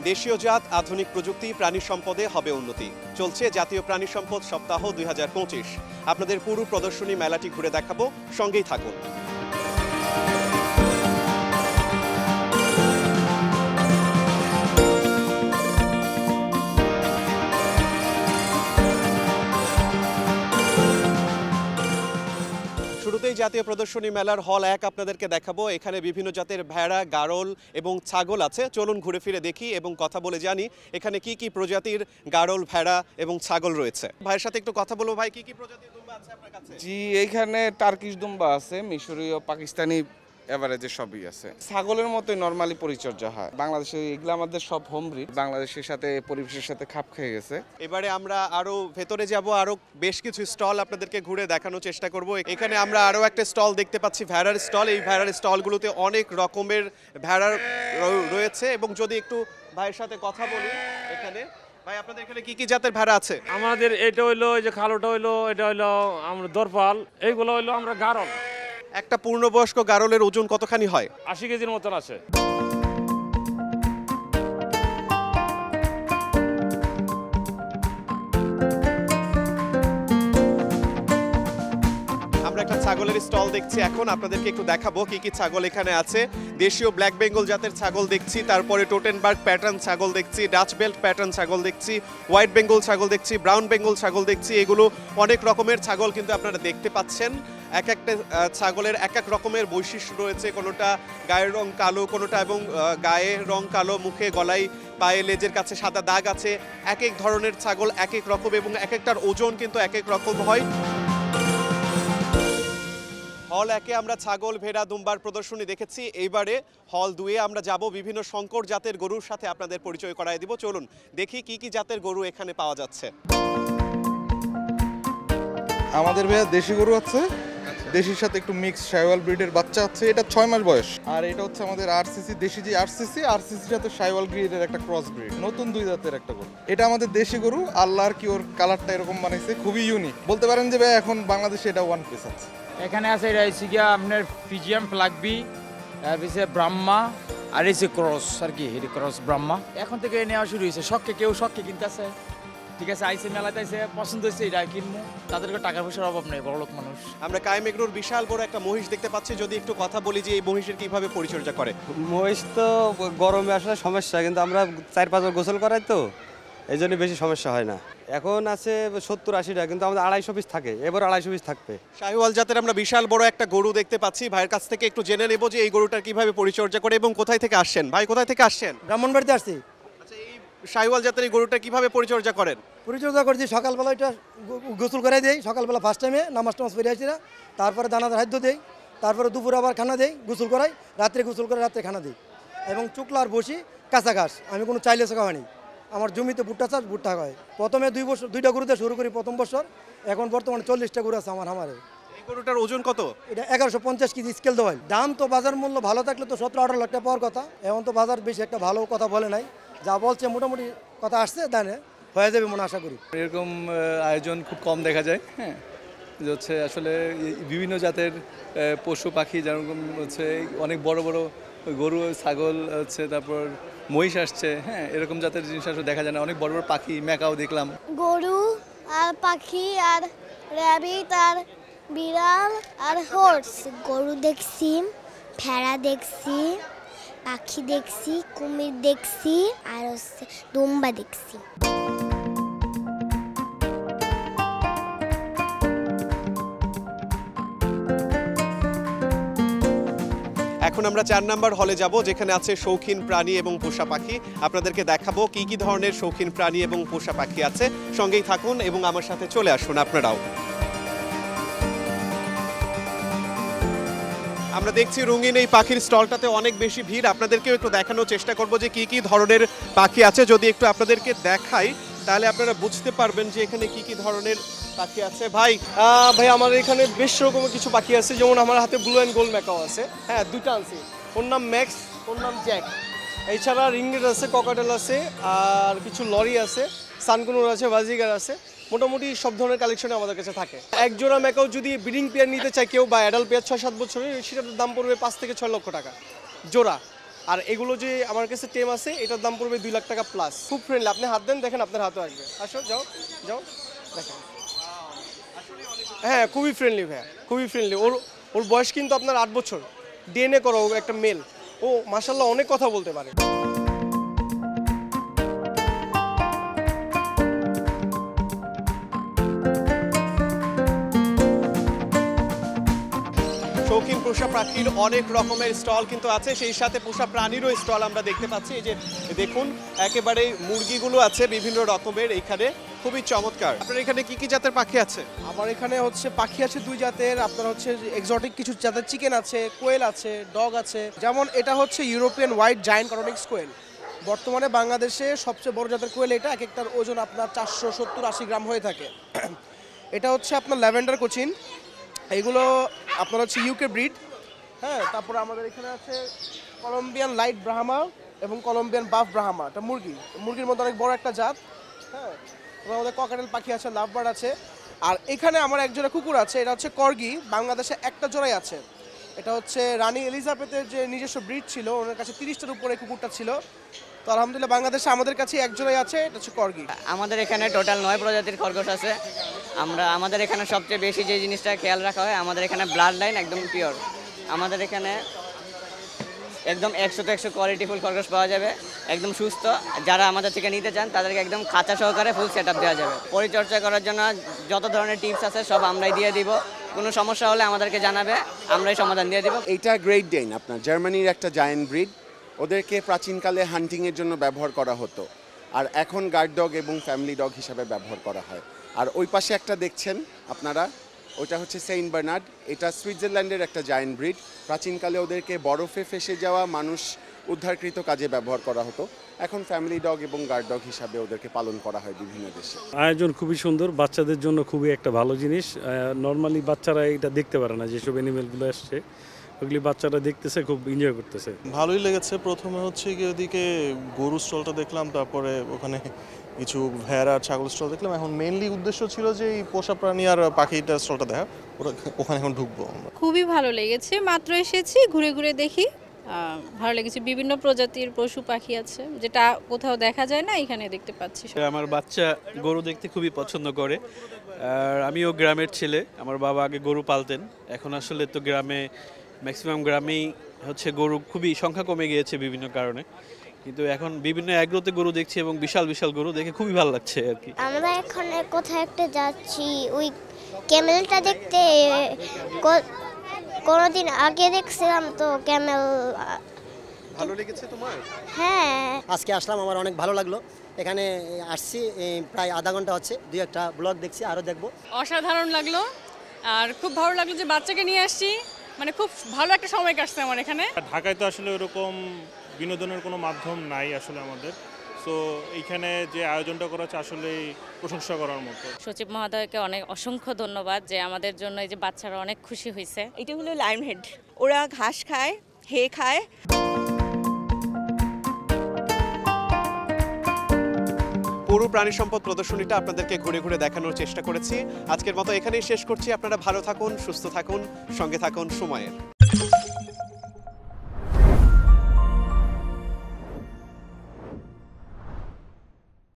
দেশীয় জাত আধুনিক প্রযুক্তি প্রাণী সম্পদে হবে উন্নতি। চলছে জাতীয় প্রাণী সম্পদ সপ্তাহ 2025। আপনাদের পুরো প্রদর্শনী মেলাটি ঘুরে দেখাবো, সঙ্গেই থাকুন। শুরুতেই জাতীয় প্রদর্শনী মেলার হল 1 আপনাদেরকে দেখাবো। এখানে বিভিন্ন জাতের ভেড়া, গাড়ল এবং ছাগল আছে। চলুন ঘুরে ফিরে দেখি এবং কথা বলে জানি এখানে কি কি প্রজাতির গাড়ল, ভেড়া এবং ছাগল রয়েছে। ভাইয়ের সাথে একটু কথা বলবো। ভাই, কি কি প্রজাতির দুম্বা আছে আপনার কাছে? জি, এইখানে টার্কিশ দুম্বা আছে, মিশরীয়, পাকিস্তানি, এভারেজে সবই আছে। ছাগলের মতোই নরমালি পরিচর্যা হয়। বাংলাদেশে এগুলো আমাদের সব হোম ব্রিড, বাংলাদেশের সাথে পরিবেশের সাথে খাপ খেয়ে গেছে। এবারে আমরা আরো ভেতরে যাব, আরো বেশ কিছু স্টল আপনাদেরকে ঘুরে দেখানোর চেষ্টা করব। এখানে আমরা আরো একটা স্টল দেখতে পাচ্ছি, ভেড়ার স্টল। এই ভেড়ার স্টলগুলোতে অনেক রকমের ভেড়া রয়েছে এবং যদি একটু ভাইয়ের সাথে কথা বলি, এখানে ভাই আপনাদের এখানে কি কি জাতের ভেড়া আছে? আমাদের এটা হইলো, এই যে কালোটা হইলো, এটা হইলো আমরা দরপাল, এইগুলো হইলো আমরা গারল। একটা পূর্ণবয়স্ক গারলের ওজন কতখানি হয়? 80 কেজির মতন আছে। আমরা একটা ছাগলের স্টল দেখছি, এখন আপনাদেরকে একটু দেখাবো কি কি ছাগল এখানে আছে। দেশীয় ব্ল্যাক বেঙ্গল জাতের ছাগল দেখছি, তারপরে টোটেনবার্গ প্যাটার্ন ছাগল দেখছি, ডাচ বেল্ট প্যাটার্ন ছাগল দেখছি, হোয়াইট বেঙ্গল ছাগল দেখছি, ব্রাউন বেঙ্গল ছাগল দেখছি। এগুলো অনেক রকমের ছাগল কিন্তু আপনারা দেখতে পাচ্ছেন। এক একটা ছাগলের এক এক রকমের বৈশিষ্ট্য রয়েছে। কোনোটা গায়ের রং কালো, কোনোটা এবং গায়ের রং কালো, মুখে, গলায়, পায়ে, লেজের কাছে সাদা দাগ আছে। এক এক ধরনের ছাগল এক এক রকম এবং এক একটার ওজন কিন্তু এক এক রকম হয়। হল 1 আমরা ছাগল, ভেড়া, দুম্বার প্রদর্শনী দেখেছি। এইবারে হল 2 আমরা যাব, বিভিন্ন সংকর জাতের গরুর সাথে আপনাদের পরিচয় করায় দিব। চলুন দেখি কি কি জাতের গরু এখানে পাওয়া যাচ্ছে। আমাদের ভাইয়া দেশি গরু আছে, দেশির সাথে একটু মিক্স শাইওয়াল ব্রিডের বাচ্চা আছে, এটা 6 মাস বয়স। আর এটা হচ্ছে আমাদের আরসিসি, দেশি যে আরসিসির সাথে শাইওয়াল ব্রিডের একটা ক্রস ব্রিড, নতুন 2 জাতের একটা গরু। এটা আমাদের দেশি গরু, আল্লাহর কি ওর কালারটা এরকম বানাইছে, খুবই ইউনিক। বলতে পারেন যে ভাই এখন বাংলাদেশে এটা ওয়ান পিস আছে। এখানে আছে, এটা হচ্ছে গিয়া আপনার ফিজিয়াম ফ্লাগবি, তারপরে ব্রাহ্মা, আর এই যে ক্রস আর কি, এটা ক্রস ব্রাহ্মা। এখন থেকে নেওয়া শুরু হয়েছে, কেউ শখকে কিনতেছে। ঠিক আছে, আইসে মেলাতে আইসে পছন্দ হয়েছে, এটা কিনবো। তাদেরকে টাকা পয়সার অভাব নেই, বড় লোক মানুষ। আমরা কায়েম এগ্রোর বিশাল বড় একটা মহিষ দেখতে পাচ্ছি, যদি একটু কথা বলি যে এই মহিষের কিভাবে পরিচর্যা করে। মহিষ তো গরমে আসলে সমস্যা, কিন্তু আমরা 4-5 বার গোসল করাই তো এই জন্য বেশি সমস্যা হয় না। এখন আছে 70-80 টাকা, কিন্তু আমাদের 250 পিস থাকে, এবার 250 পিস থাকবে। শাহিওয়াল জাতের আমরা বিশাল বড় একটা গরু দেখতে পাচ্ছি। ভাইয়ের কাছ থেকে একটু জেনে নেব যে এই গরুটার কিভাবে পরিচর্যা করে এবং কোথায় থেকে আসছেন। ভাই, কোথায় থেকে আসছেন? ব্রাহ্মণবাড়িতে আসছি। আচ্ছা, এই শাহিওয়াল জাতের এই গরুটা কিভাবে পরিচর্যা করেন? পরিচর্যা করছি, সকালবেলা এটা গোসল করাই দেই, সকালবেলা ফার্স্ট টাইমে নামাজ পড়ে আসছি না, তারপরে দানাদার খাদ্য দেই, তারপরে দুপুরে আবার খানা দেই, গোসল করাই, রাত্রে গোসল করে রাত্রে খানা দিই এবং চুকলার বসি কাঁচা ঘাস। আমি কোনো চাইলে খাওয়ানি, আমার জমিতে ভুট্টা চাষ, ভুট্টা হয়। প্রথমে 2 বছর 2টা গরুতে শুরু করি প্রথম বছর, এখন বর্তমানে 40টা গরু আছে আমার খামারে। এই গরুটার ওজন কত? এটা 1150 কেজি স্কেল দেওয়া। দাম তো বাজার মূল্য ভালো থাকলে তো 17-18 লাখ টাকা পাওয়ার কথা। এখন তো বাজার বেশি একটা ভালো কথা বলে নাই, যা বলছে মোটামুটি কথা আসছে, দানে হয়ে যাবে মনে আশা করি। এরকম আয়োজন খুব কম দেখা যায়। হ্যাঁ, হচ্ছে আসলে বিভিন্ন জাতের পশু পাখি, যেরকম হচ্ছে অনেক বড় বড় গরু, ছাগল হচ্ছে, তারপর মহিষ আসছে। হ্যাঁ, এরকম জাতের জিনিস আসলে দেখা যায় না। অনেক বড় বড় পাখি, ম্যাকাও দেখলাম। গরু আর পাখি আর র্যাবিট আর বিড়াল আর হর্স। গরু দেখছি, ভেড়া দেখছি, পাখি দেখছি, কুমির দেখছি, আর হচ্ছে দুম্বা দেখছি। এখন আমরা 4 নম্বর হলে যাব, যেখানে আছে শৌখিন প্রাণী এবং পোষা পাখি। আপনাদেরকে দেখাবো কি কি ধরনের শৌখিন প্রাণী এবং পোষা পাখি আছে। সঙ্গেই থাকুন এবং আমার সাথে চলে আসুন আপনারাও। আমরা দেখছি রঙিন এই পাখির স্টলটাতে অনেক বেশি ভিড়। আপনাদেরকেও একটু দেখানোর চেষ্টা করব যে কি কি ধরনের পাখি আছে। যদি একটু আপনাদেরকে দেখাই তাহলে আপনারা বুঝতে পারবেন যে এখানে কি কি ধরনের পাখি আছে। ভাই, আমাদের এখানে বেশ রকমের কিছু পাখি আছে, যেমন আমার হাতে ব্লু অ্যান্ড গোল্ড ম্যাকাও আছে। হ্যাঁ, 2টা আনছি, ওর নাম ম্যাক্স, ওর নাম জ্যাক। এছাড়া রিংনেট আছে, ককাটেল আছে, আর কিছু লরি আছে, সানকুনুর আছে, বাজিগার আছে। মোটামুটি সব ধরনের কালেকশনে আমাদের কাছে থাকে। এক জোড়া ম্যাকাও যদি ব্রিডিং পেয়ার নিতে চায় কেউ, বা অ্যাডাল্ট পেয়ার 6-7 বছরের, সেটার দাম পড়বে 5 থেকে 6 লক্ষ টাকা জোড়া। আর এগুলো যে আমার কাছে টেম আছে এটার দাম পড়বে 2 লাখ টাকা প্লাস। খুব ফ্রেন্ডলি, আপনি হাত দেন দেখেন আপনার হাতও আসবে। আসো যাও যাও দেখেন। হ্যাঁ খুবই ফ্রেন্ডলি ভাইয়া, খুবই ফ্রেন্ডলি। ওর বয়স কিন্তু আপনার 8 বছর। ডিএনএ করো, একটা মেল। ও মাশাআল্লাহ অনেক কথা বলতে পারে। শৌখিন পোষা পাখির অনেক রকমের স্টল কিন্তু আছে, সেই সাথে পোষা প্রাণীরও স্টল আমরা দেখতে পাচ্ছি। এই যে দেখুন একেবারে মুরগিগুলো আছে বিভিন্ন রকমের, এইখানে খুবই চমৎকার। আপনার এখানে কি কি জাতের পাখি আছে? আমার এখানে হচ্ছে পাখি আছে 2 জাতের, আপনার হচ্ছে এক্সোটিক কিছু জাতের চিকেন আছে, কোয়েল আছে, ডগ আছে। যেমন এটা হচ্ছে ইউরোপিয়ান হোয়াইট জায়ান্ট কর্নিক্স কোয়েল। বর্তমানে বাংলাদেশে সবচেয়ে বড় জাতের কোয়েল এটা, এক একটার ওজন আপনার 470-80 গ্রাম হয়ে থাকে। এটা হচ্ছে আপনার ল্যাভেন্ডার কোচিন, এইগুলো আপনার হচ্ছে ইউকে ব্রিড। হ্যাঁ, তারপরে আমাদের এখানে আছে কলম্বিয়ান লাইট ব্রাহ্মা এবং কলম্বিয়ান বাফ ব্রাহ্মা। এটা মুরগির মধ্যে অনেক বড় একটা জাত। হ্যাঁ, এবং আমাদের ককাটেল পাখি আছে, লাভবার্ড আছে। আর এখানে আমার এক জোড়া কুকুর আছে, এটা হচ্ছে কর্গি, বাংলাদেশে একটা জোড়াই আছে। এটা হচ্ছে রানী এলিজাবেথের যে নিজস্ব ব্রিড ছিল, ওনার কাছে 30টার উপরে কুকুরটা ছিল। তো আলহামদুলিল্লাহ বাংলাদেশে আমাদের কাছে এক জোড়াই আছে, এটা হচ্ছে কর্গি। আমাদের এখানে টোটাল 9 প্রজাতির খরগোশ আছে। আমাদের এখানে সবচেয়ে বেশি যে জিনিসটা খেয়াল রাখা হয়, আমাদের এখানে ব্লাড লাইন একদম পিওর। আমাদের এখানে একদম 100 কোয়ালিটিফুল খরগোশ পাওয়া যাবে, একদম সুস্থ। যারা আমাদের থেকে নিতে চান তাদেরকে একদম খাঁচা সহকারে ফুল সেট আপ দেওয়া যাবে। পরিচর্যা করার জন্য যত ধরনের টিপস আছে সব আমরাই দিয়ে দিব। কোনো সমস্যা হলে আমাদেরকে জানাবে, আমরাই সমাধান দিয়ে দিব। এইটা গ্রেট ডেন, আপনার জার্মানির একটা জায়ান্ট ব্রিড। ওদেরকে প্রাচীনকালে হান্টিংয়ের জন্য ব্যবহার করা হতো, আর এখন গার্ড ডগ এবং ফ্যামিলি ডগ হিসাবে ব্যবহার করা হয়। আর ওই পাশে একটা দেখছেন আপনারা, ওটা হচ্ছে সেন্ট বার্নার্ড। এটা সুইজারল্যান্ডের একটা জায়ান্ট ব্রিড। প্রাচীনকালে ওদেরকে বরফে ফেসে যাওয়া মানুষ উদ্ধারকৃত কাজে ব্যবহার করা হতো, এখন ফ্যামিলি ডগ এবং গার্ড ডগ হিসাবে ওদেরকে পালন করা হয় বিভিন্ন দেশে। আয়োজন খুবই সুন্দর, বাচ্চাদের জন্য খুবই একটা ভালো জিনিস। নর্মালি বাচ্চারা এটা দেখতে পারে না, যেসব অ্যানিমেলগুলো আসছে ওগুলি বাচ্চারা দেখতেছে, খুব এনজয় করতেছে। ভালোই লেগেছে। প্রথমে হচ্ছে গিয়ে ওদিকে গরু স্টলটা দেখলাম, তারপরে ওখানে কিছু ভেড়া ছাগল স্টল দেখলাম। এখন মেইনলি উদ্দেশ্য ছিল যে এই পোষা প্রাণী আর পাখিটা স্টলটা দেখা, ওখানে এখন ঢুকবো। খুবই ভালো লেগেছে, মাত্র এসেছি, ঘুরে ঘুরে দেখি, ভালো লেগেছে। বিভিন্ন প্রজাতির পশু পাখি আছে, যেটা কোথাও দেখা যায় না, এখানে দেখতে পাচ্ছি। আমার বাচ্চা গরু দেখতে খুবই পছন্দ করে, আর আমিও গ্রামের ছেলে। আমার বাবা আগে গরু পালতেন, এখন আসলে তো ম্যাক্সিমাম গ্রামেই হচ্ছে গরু খুবই সংখ্যা কমে গিয়েছে বিভিন্ন কারণে, কিন্তু এখন বিভিন্ন অ্যাগ্রোতে গরু দেখছি এবং বিশাল বিশাল গরু দেখে খুবই ভালো লাগছে আর কি। আমরা এখন কোথাও একটা যাচ্ছি, ওই ক্যামেলটা দেখতে। কোনোদিন আগে দেখছিলাম তো ক্যামেল। ভালো লেগেছে তোমার? হ্যাঁ, আজকে আসলাম, আমার অনেক ভালো লাগলো। এখানে আসছি প্রায় আধা ঘন্টা হচ্ছে, 2-1টা ব্লগ দেখছি, আরও দেখবো। অসাধারণ লাগলো, আর খুব ভালো লাগলো যে বাচ্চাকে নিয়ে আসছি, মানে খুব ভালো একটা সময় কাটছে আমার এখানে। ঢাকায় তো আসলে ওরকম বিনোদনের কোনো মাধ্যম নাই আসলে আমাদের, সো এইখানে যে আয়োজনটা করা হচ্ছে আসলে প্রশংসা করার মতো। সচিব মহোদয়কে অনেক অসংখ্য ধন্যবাদ যে আমাদের জন্য এই যে বাচ্চারা অনেক খুশি হয়েছে। এটা হলো লায়নহেড, ওরা ঘাস খায়, হে খায়। পুরো প্রাণী সম্পদ প্রদর্শনীটা আপনাদেরকে ঘুরে ঘুরে দেখানোর চেষ্টা করেছি। আজকের মতো এখানেই শেষ করছি। আপনারা ভালো থাকুন, সুস্থ থাকুন, সঙ্গে থাকুন সময়ের।